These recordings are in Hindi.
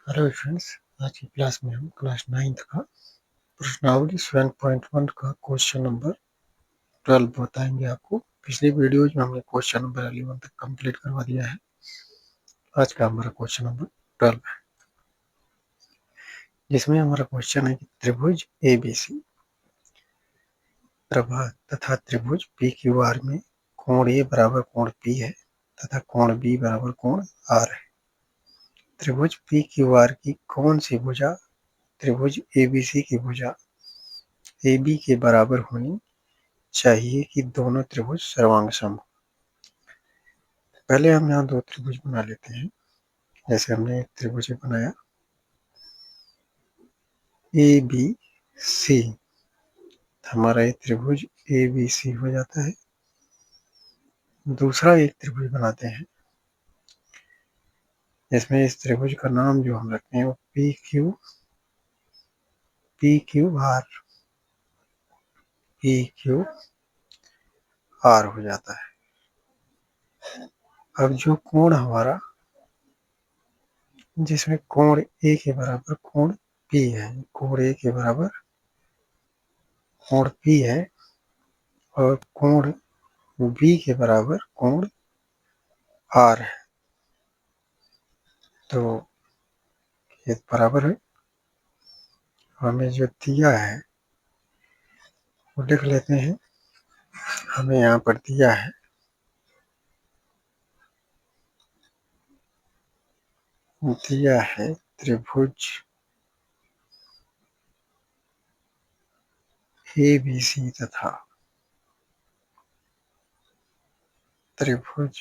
हेलो फ्रेंड्स, आज की क्लास में हम क्लास 9th का प्रश्नावली 7.1 का क्वेश्चन नंबर 12 बताएंगे आपको। पिछली वीडियोज में हमने क्वेश्चन नंबर 11 तक कंप्लीट करवा दिया है। आज का हमारा क्वेश्चन नंबर 12 है, जिसमें हमारा क्वेश्चन है कि त्रिभुज ABC प्रभा तथा त्रिभुज PQR में कोण A बराबर कोण P है तथा कोण B बराबर कोण R है। त्रिभुज PQR की कौन सी भुजा त्रिभुज ABC की भुजा AB के बराबर होनी चाहिए कि दोनों त्रिभुज सर्वांग सम। पहले हम यहाँ दो त्रिभुज बना लेते हैं। जैसे हमने एक त्रिभुज बनाया ABC, हमारा ये त्रिभुज ABC हो जाता है। दूसरा एक त्रिभुज बनाते हैं, जिसमें इस त्रिभुज का नाम जो हम रखते हैं वो PQR हो जाता है। अब जो कोण हमारा, जिसमें कोण A के बराबर कोण P है, कोण A के बराबर कोण P है और कोण B के बराबर कोण R है, तो ये बराबर है। हमें जो दिया है वो लिख लेते हैं। हमें यहाँ पर दिया है त्रिभुज ABC तथा त्रिभुज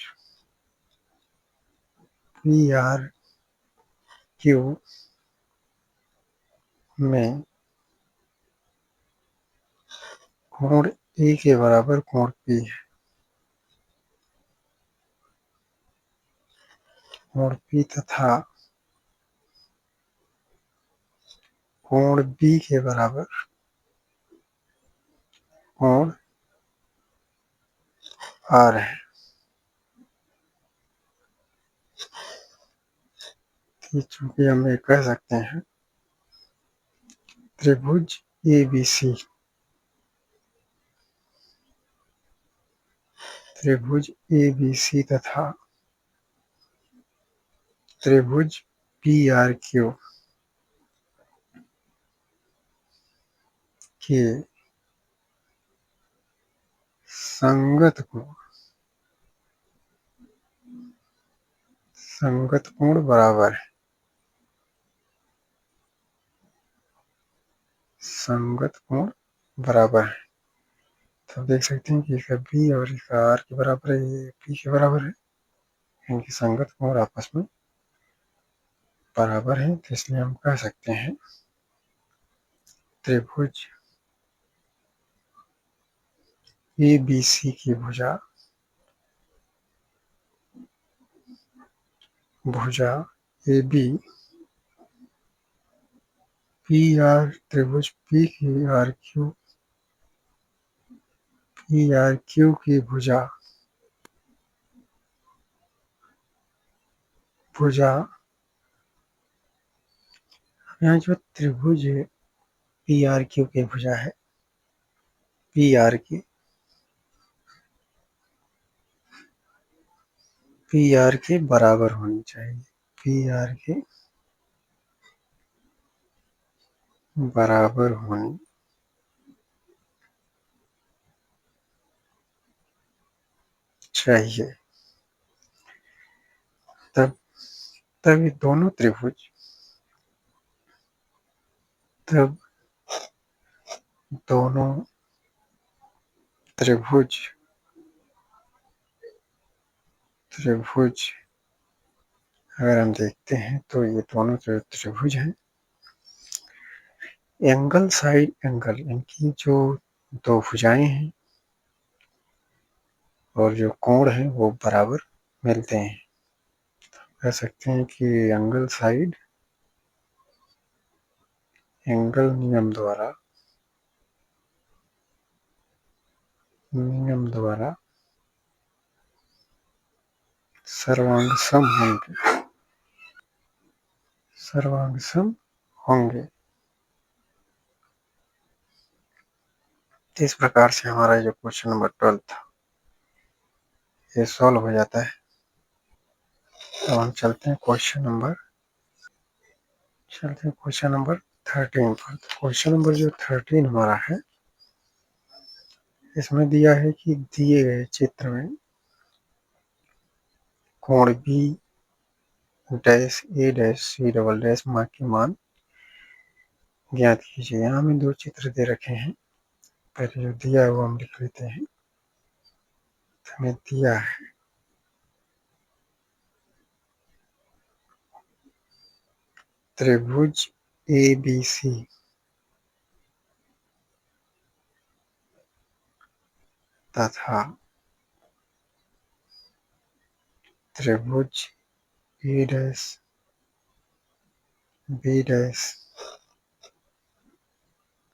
PRQ में कोण A के बराबर कोण P है। कोण P तथा कोण B के बराबर कोण R है। चूंकि हम ये कह सकते हैं त्रिभुज ABC तथा त्रिभुज PRQ के संगत कोण बराबर है। संगत कोण बराबर है, तो देख सकते हैं कि इसका B और इसका R के बराबर है, ये P के बराबर है। इनकी संगत कोण आपस में बराबर है, तो इसलिए हम कह सकते हैं त्रिभुज ABC की भुजा AB PR त्रिभुज PRQ की भुजा यहाँ जो त्रिभुज PRQ की भुजा है PR के बराबर होनी चाहिए। PR के बराबर होनी चाहिए, तब ये दोनों त्रिभुज अगर हम देखते हैं तो ये दोनों जो त्रिभुज हैं, एंगल साइड एंगल, इनकी जो दो भुजाएं हैं और जो कोण है वो बराबर मिलते हैं। कह सकते हैं कि एंगल साइड एंगल नियम द्वारा सर्वांग सम होंगे। सर्वांग सम होंगे। इस प्रकार से हमारा जो क्वेश्चन नंबर 12 था ये सॉल्व हो जाता है। अब हम चलते हैं क्वेश्चन नंबर 13 पर। क्वेश्चन नंबर जो 13 हमारा है, इसमें दिया है कि दिए गए चित्र में कोण बी डैश ए डैश सी डबल डैश की मान ज्ञात कीजिए। यहाँ हमें दो चित्र दे रखे हैं। पहले जो दिया है वो हम लिख लेते हैं। हमें दिया है त्रिभुज ABC तथा त्रिभुज A dash B dash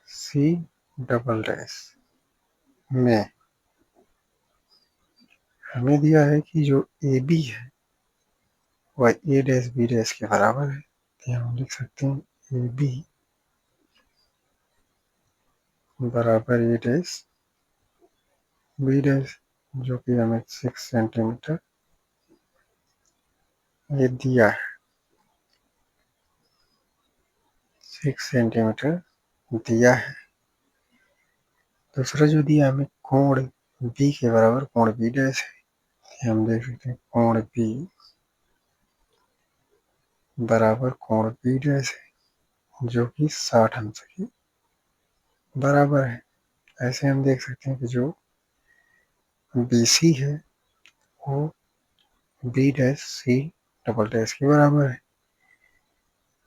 C double dash में हमें दिया है कि जो AB है वह A डैश B डैश के बराबर है। तो हम लिख सकते हैं AB बराबर A डैश B डैश, जो कि हमें 6 सेंटीमीटर ये दिया है। 6 सेंटीमीटर दिया है। दूसरा जो दिया हमें कोण B के बराबर कोण B डैश है। हम देख सकते हैं कोण B बराबर कोण B डैश है, जो कि 60 अंश के बराबर है। ऐसे हम देख सकते हैं कि जो BC है वो B dash C double dash के बराबर है।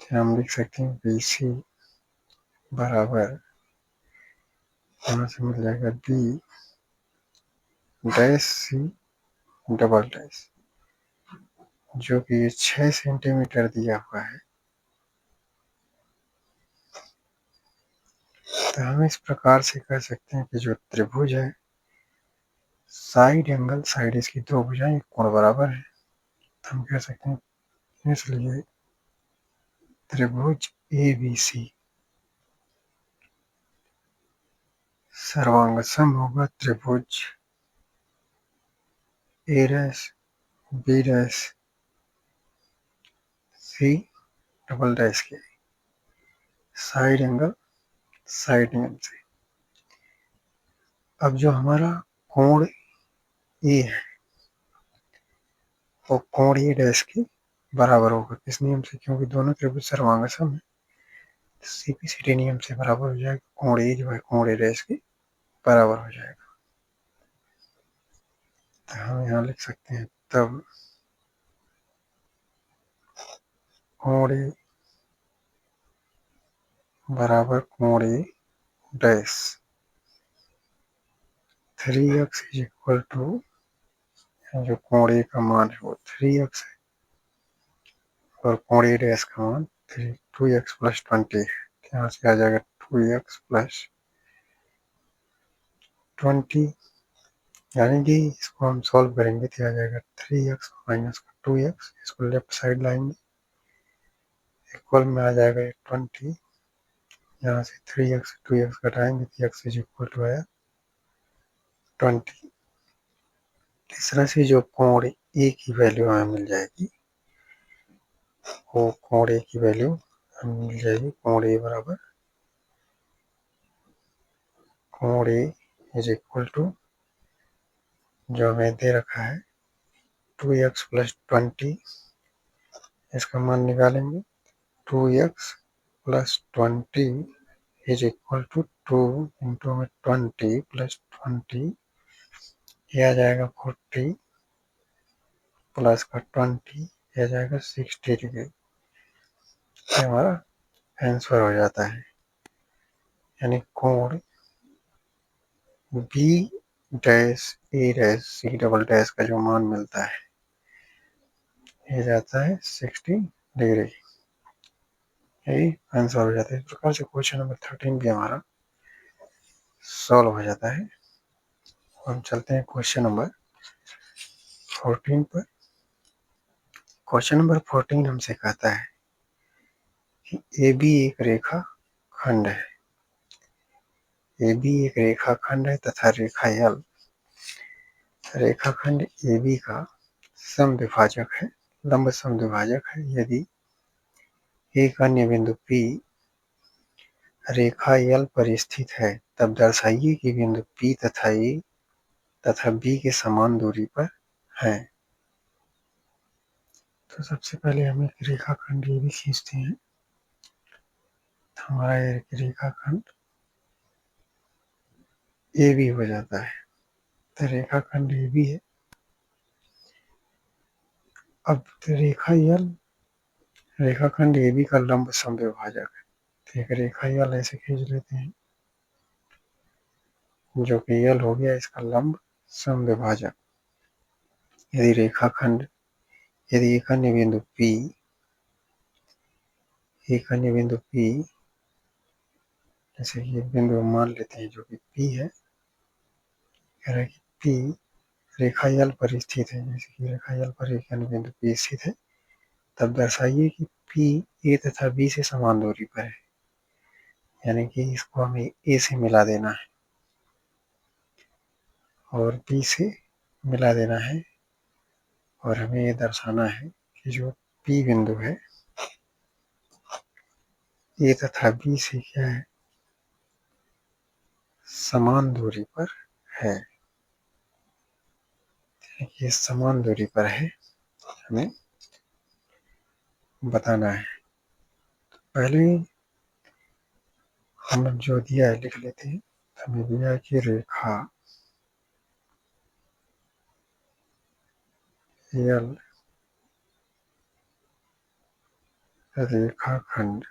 तो हम लिख सकते हैं BC बराबर, यहाँ से मिल जाएगा B dash C double dash, जो कि 6 सेंटीमीटर दिया हुआ है। तो हम इस प्रकार से कह सकते हैं कि जो त्रिभुज है साइड एंगल, साइड इसकी दो भुजाएं एक कोण बराबर है। तो हम कह सकते हैं इसलिए त्रिभुज ABC सर्वांगसम होगा त्रिभुज A dash B dash C double dash के साइड एंगल से। अब जो हमारा कोण A है वो कोण A डैश के बराबर होगा। किस नियम से? क्योंकि दोनों त्रिभुज सर्वांगसम है, CPCD नियम से बराबर हो जाएगा। कोण A जो है कोण A डैश के बराबर हो जाएगा। तो हम यहाँ लिख सकते हैं तब कोण A बराबर कोण A dash 3x is equal to, जो कोण A का मान है वो 3x है और कोण A डैश का मान 2x प्लस 20 है। यहाँ से आ जाएगा 2x प्लस 20, यानी कि इसको हम सॉल्व करेंगे तो आ जाएगा 3x माइनस 2x, इसको लेफ्ट साइड लाएंगे, इक्वल में आ जाएगा 20। यहाँ से 3x 2x घटाएंगे तो x इज इक्वल टू आया 20। इस तरह से जो कोण A की वैल्यू हमें मिल जाएगी, वो कोण A की वैल्यू हमें मिल जाएगी। कोण A बराबर कोण A इज इक्वल टू, जो हमें दे रखा है 2x प्लस 20, इसका मान निकालेंगे। 2x plus 20 is equal to 2 into में 20 प्लस 20, यह आ जाएगा 40 प्लस का 20, यह आ जाएगा 60 डिग्री। ये हमारा आंसर हो जाता है। यानी कोण B dash A dash C double dash का जो मान मिलता है ये जाता है 60 डिग्री। यही आंसर हो जाता है। इस प्रकार से क्वेश्चन नंबर 13 भी हमारा सॉल्व हो जाता है। हम चलते हैं क्वेश्चन नंबर 14 पर। क्वेश्चन नंबर 14 हमसे कहता है ए बी एक रेखा खंड है, ए बी एक रेखा खंड है तथा रेखा यल रेखाखंड ए बी का समद्विभाजक है, लंब समद्विभाजक है। यदि एक अन्य बिंदु P रेखा यल पर स्थित है तब दर्शाइए कि बिंदु P तथा A तथा B के समान दूरी पर है। तो सबसे पहले हम एक रेखाखंड ए बी खींचते हैं। हमारा एक रेखाखंड ए बी हो जाता है। तो रेखाखंड ए बी है। अब रेखाखंड ए बी का लंब समद्विभाजक है। तो एक रेखा यल ऐसे खींच लेते हैं, जो कि यल हो गया इसका लंब समद्विभाजक। यदि एक अन्य बिंदु P जैसे कि एक बिंदु मान लेते हैं जो कि P है, कह रहा है कि P रेखा यल पर स्थित है, जैसे कि रेखा यल पर एक अन्य बिंदु P स्थित है, तब दर्शाइए कि P A तथा B से समान दूरी पर है। यानी कि इसको हमें A से मिला देना है और B से मिला देना है, और हमें ये दर्शाना है कि जो P बिंदु है A तथा B से क्या है, समान दूरी पर है। ये समान दूरी पर है, हमें बताना है। पहले हम जो दिया है लिख लेते हैं। हमें दिया है कि रेखाखंड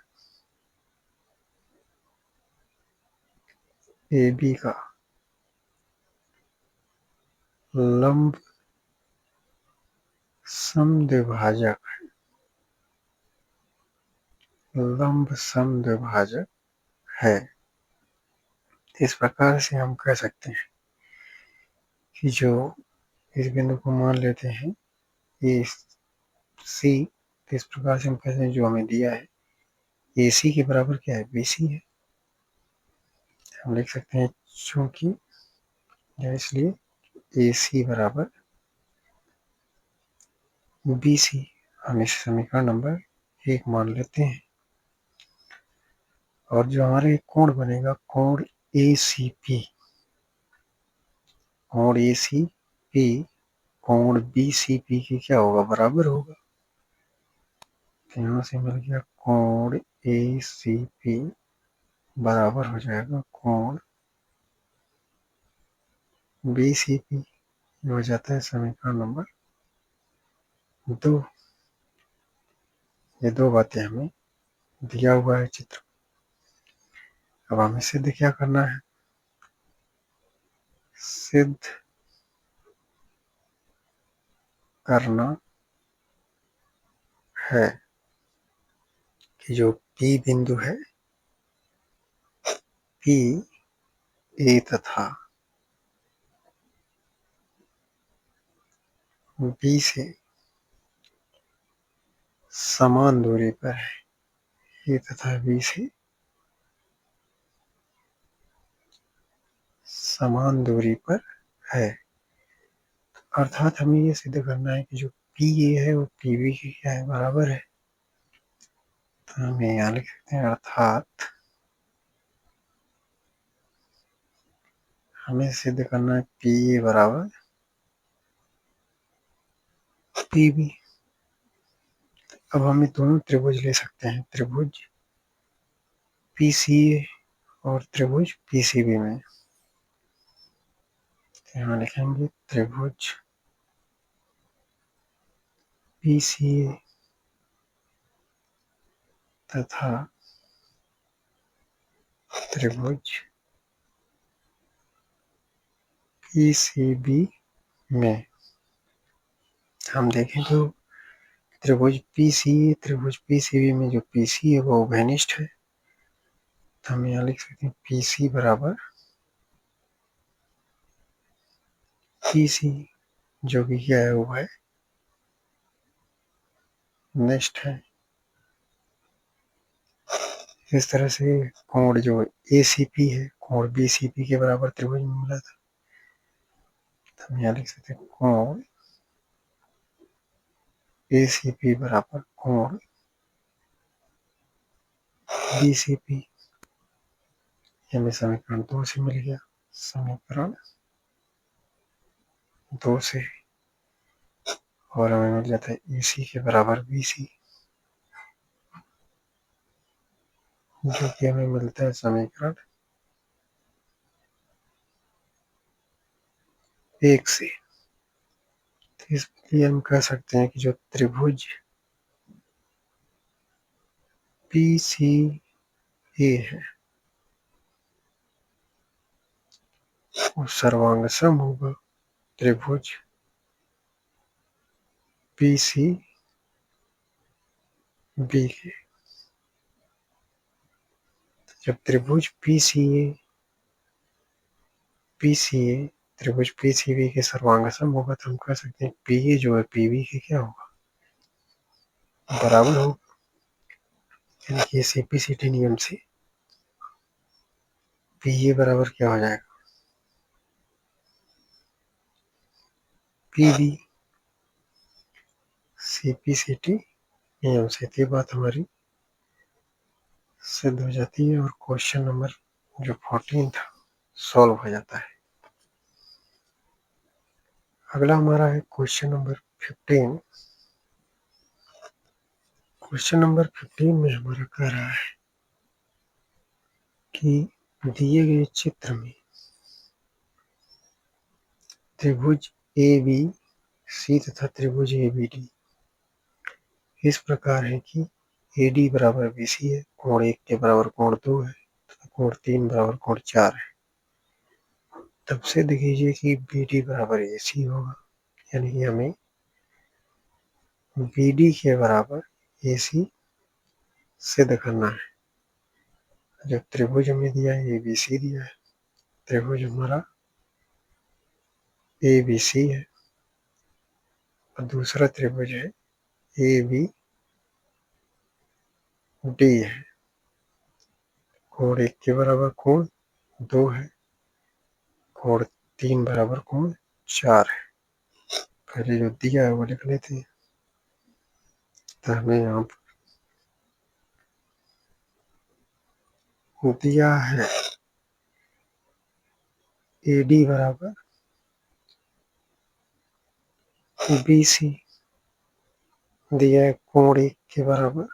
ए बी का लंब समद्विभाजक है। इस प्रकार से हम कह सकते हैं कि जो इस बिंदु को मान लेते हैं ए सी, इस प्रकार से हम कहते हैं जो हमें दिया है ए सी के बराबर क्या है, बी सी है। हम लिख सकते हैं चूंकि, इसलिए ए सी बराबर बी सी, हम इस समीकरण नंबर 1 मान लेते हैं। और जो हमारे कोण बनेगा, कोण ए सी पी, कोण ए सी पी कोण बी सी पी की क्या होगा, बराबर होगा। तो यहाँ से मिल गया कोण ए सी पी बराबर हो जाएगा कोण बी सी पी। ये हो जाता है समीकरण नंबर 2। ये दो बातें हमें दिया हुआ है चित्र। अब हमें सिद्ध क्या करना है, सिद्ध करना है कि जो P बिंदु है, P A तथा B से समान दूरी पर है, A तथा B से समान दूरी पर है। अर्थात हमें ये सिद्ध करना है कि जो पी ए है वो पी बी की क्या है, बराबर है। तो हम यहाँ लिख सकते हैं अर्थात हमें सिद्ध करना है पी ए बराबर पी बी। अब हम दोनों त्रिभुज ले सकते हैं, त्रिभुज पी सी ए और त्रिभुज पी सी बी में। तो यहाँ लिखेंगे त्रिभुज पी सी ए तथा त्रिभुज पी सी बी में। हम देखें तो त्रिभुज पी सी बी में जो पी सी है वो उभयनिष्ठ है। तो हम यहाँ लिख सकते हैं पी सी बराबर पी सी, जो कि क्या है, उभय निष्ठ है। इस तरह से कोण जो ACP है कोण BCP के बराबर त्रिभुज में मिला था। हम यहाँ लिख सकते हैं कोण ACP बराबर कोण BCP। हमें समीकरण 2 से मिल गया। समीकरण 2 से और हमें मिल जाता है AC के बराबर BC, जो कि हमें मिलता है समीकरण 1 से। तो इसलिए हम कह सकते हैं कि जो त्रिभुज PCA है वो सर्वांग सम होगा त्रिभुज PCB के। जब त्रिभुज PCA त्रिभुज PCB के सर्वांग सम होगा तो हम कह सकते हैं PA जो है PB के क्या होगा, बराबर होगा। यानी कि CPCT नियम से PA बराबर क्या हो जाएगा, PB। CPCT नियम से ये बात हमारी सिद्ध हो जाती है और क्वेश्चन नंबर जो 14 था सॉल्व हो जाता है। अगला हमारा है क्वेश्चन नंबर 15। क्वेश्चन नंबर 15 में हमारा कह रहा है कि दिए गए चित्र में त्रिभुज ABC तथा त्रिभुज ABD इस प्रकार है कि AD बराबर BC है, कोण 1 के बराबर कोण 2 है तथा कोण 3 बराबर कोण 4 है। तब सिद्ध कीजिए कि BD बराबर AC होगा। यानी कि हमें BD के बराबर AC सिद्ध करना है। जो त्रिभुज हमें दिया है ABC दिया है, त्रिभुज हमारा ABC है और दूसरा त्रिभुज है ABD है। कोण 1 के बराबर कोण 2 है, कोण 3 बराबर कोण 4 है। पहले जो दिया है वो लिख लेते हैं। तो हमें यहाँ पर दिया है AD बराबर BC, दिया है कोण 1 के बराबर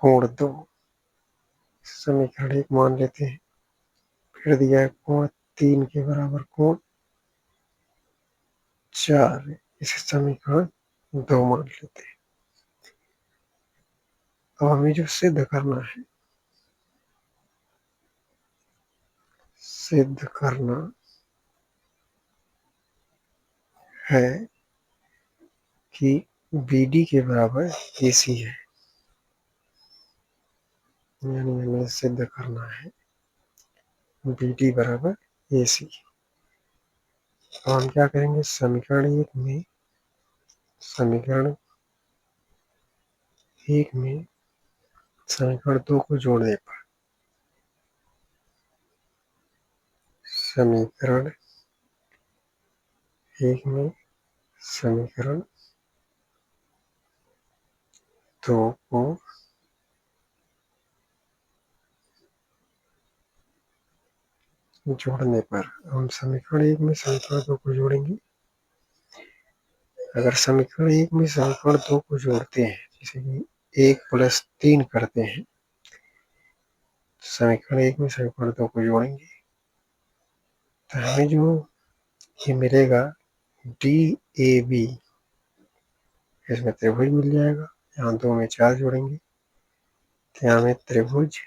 कोण 2, समीकरण 1 मान लेते हैं। फिर दिया है कोण 3 के बराबर कोण 4, इसे समीकरण 2 मान लेते हैं। अब हमें जो सिद्ध करना है, सिद्ध करना है कि BD के बराबर AC है। यानी हमें सिद्ध करना है BD बराबर AC। तो हम क्या करेंगे, समीकरण 1 में समीकरण 2 को जोड़ने पर समीकरण 1 में समीकरण 2 को जोड़ने पर हम समीकरण 1 में समीकरण 2 को जोड़ेंगे। अगर समीकरण 1 में समीकरण 2 को जोड़ते हैं, जैसे कि 1 + 3 करते हैं, समीकरण 1 में समीकरण 2 को जोड़ेंगे तो हमें जो ये मिलेगा DAB, इसमें त्रिभुज मिल जाएगा। यहाँ 2 में 4 जोड़ेंगे तो यहाँ हमें त्रिभुज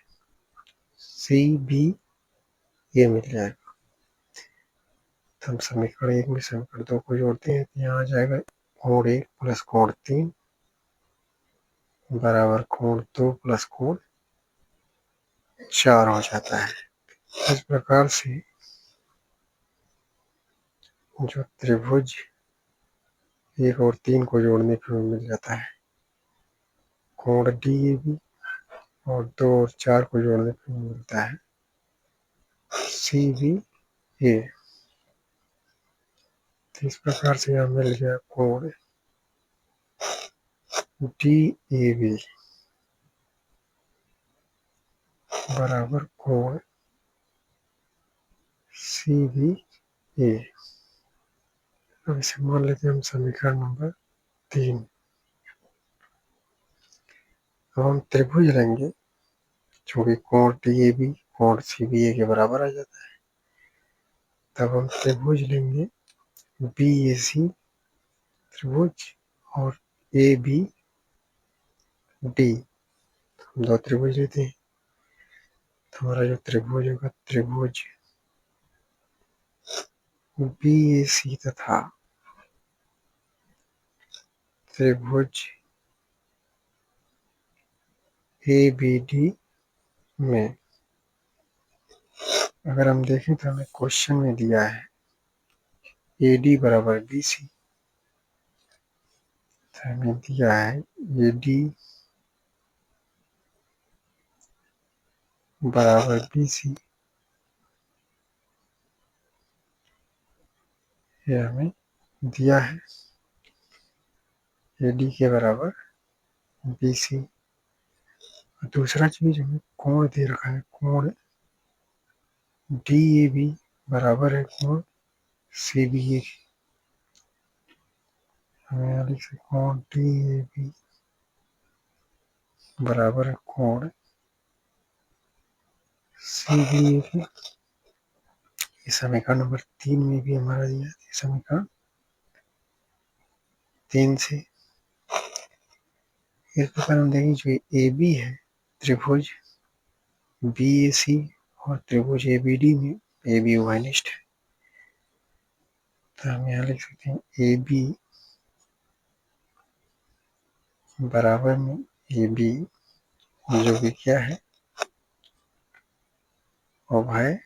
CBA मिल जाएगा। तो हम समीकरण 1 में समीकरण 2 को जोड़ते हैं तो यहाँ आ जाएगा कोण 1 + कोण 3 बराबर कोण 2 + कोण 4 हो जाता है। इस प्रकार से जो त्रिभुज 1 और 3 को जोड़ने पर मिल जाता है कोण DAB और 2 और 4 को जोड़ने पर मिलता है CBA। तो इस प्रकार से यहाँ मिल गया कोण DAB बराबर कोण CBA। अब इसे मान लेते हैं हम समीकरण नंबर 3। अब हम त्रिभुज लेंगे जो कि कोण DAB कोण CBA के बराबर आ जाता है। तब हम त्रिभुज लेंगे BAC त्रिभुज और ABD। हम 2 त्रिभुज लेते हैं तो हमारा जो त्रिभुज होगा त्रिभुज BAC तथा त्रिभुज ABD में अगर हम देखें तो हमें क्वेश्चन में दिया है AD बराबर BC। तो हमें दिया है AD बराबर BC, ये हमें दिया है AD के बराबर BC। दूसरा चीज हमें कोण दे रखा है कोण DAB बराबर है कोण CBA। हमें यहाँ लिख सकते कोण DAB बराबर है कोण CBA के। ये समीकरण नंबर 3 में भी हमारा दिया है। समीकरण 3 से इस प्रकार हम देखेंगे जो AB है त्रिभुज BAC और त्रिभुज ABD में AB उभयनिष्ठ है। तो हम यहाँ लिख सकते हैं AB बराबर में AB जो कि क्या है उभयनिष्ठ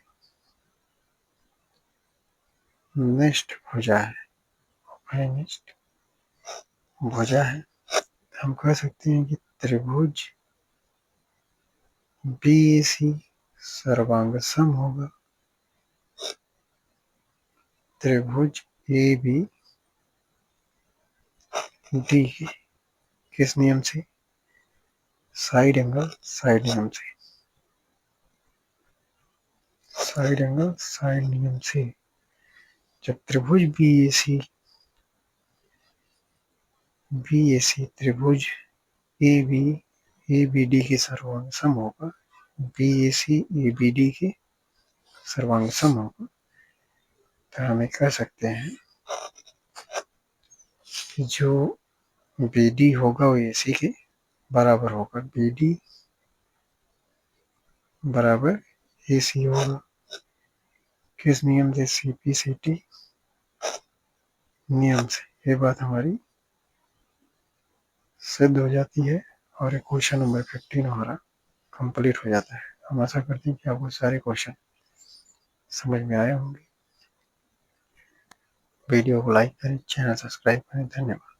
भुजा है। उभयनिष्ठ भुजा है। हम कह सकते हैं कि त्रिभुज BAC सर्वांग सम होगा त्रिभुज ABD के। किस नियम से? साइड एंगल साइड नियम से। साइड एंगल साइड नियम से जब त्रिभुज BAC त्रिभुज ABD के सर्वांग सम होगा BAC ABD के सर्वांग सम होगा। तो हमें कह सकते हैं कि जो BD होगा वो AC के बराबर होगा। BD बराबर AC होगा। किस नियम से? CP/CT नियम से। ये बात हमारी सिद्ध हो जाती है और क्वेश्चन नंबर 15 हमारा कंप्लीट हो जाता है। हम आशा करते हैं कि आपको सारे क्वेश्चन समझ में आए होंगे। वीडियो को लाइक करें, चैनल सब्सक्राइब करें। धन्यवाद।